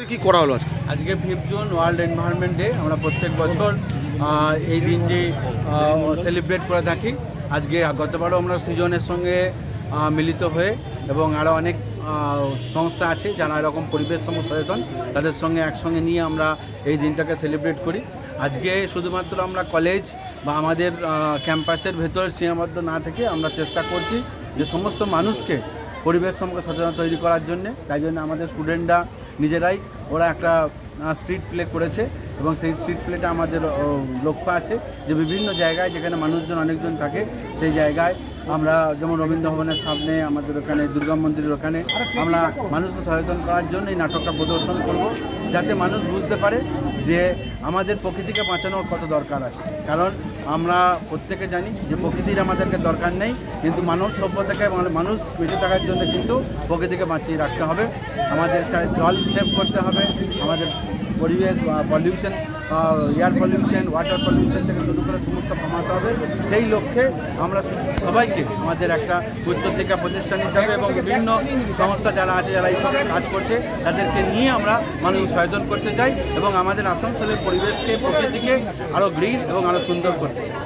কি করা হলো আজকে? আজকে 5 জুন ওয়ার্ল্ড এনভায়রনমেন্ট ডে। আমরা প্রত্যেক বছর এই দিনটি সেলিব্রেট করে থাকি। আজকে গতবারও আমরা সৃজনের সঙ্গে মিলিত হয়ে এবং আরও অনেক সংস্থা আছে যারা এরকম পরিবেশ সচেতন, তাদের সঙ্গে একসঙ্গে নিয়ে আমরা এই দিনটাকে সেলিব্রেট করি। আজকে শুধুমাত্র আমরা কলেজ বা আমাদের ক্যাম্পাসের ভেতরে সীমাবদ্ধ না থেকে আমরা চেষ্টা করছি যে সমস্ত মানুষকে পরিবেশ সম্পর্কে সচেতন তৈরি করার জন্যে। তাই জন্য আমাদের স্টুডেন্টরা নিজেরাই ওরা একটা স্ট্রিট প্লে করেছে এবং সেই স্ট্রিট প্লেটা আমাদের লক্ষ্য আছে যে বিভিন্ন জায়গায় যেখানে মানুষজন অনেকজন থাকে সেই জায়গায় আমরা যেমন রবীন্দ্র ভবনের সামনে, আমাদের ওখানে দুর্গা মন্দিরের ওখানে আমরা মানুষকে সচেতন করার জন্য এই নাটকটা প্রদর্শন করব, যাতে মানুষ বুঝতে পারে যে আমাদের প্রকৃতিকে বাঁচানোর কত দরকার আছে। কারণ আমরা প্রত্যেকে জানি যে প্রকৃতির আমাদেরকে দরকার নেই, কিন্তু মানব সভ্যতাকে মানুষ বেঁচে থাকার জন্য কিন্তু প্রকৃতিকে বাঁচিয়ে রাখতে হবে। আমাদের জল সেভ করতে হবে, আমাদের পরিবেশ pollution, air pollution, water pollution থেকে শুরু করে সমস্ত কমাতে হবে। সেই লক্ষ্যে আমরা সবাইকে আমাদের একটা উচ্চশিক্ষা প্রতিষ্ঠান হিসাবে এবং বিভিন্ন সংস্থা যারা আছে যারা এইসব কাজ করছে তাদেরকে নিয়ে আমরা মানুষ সচেতন করতে চাই এবং আমাদের আসানসোলের পরিবেশকে, প্রকৃতিকে আরও গ্রিন এবং আরও সুন্দর করতে চাই।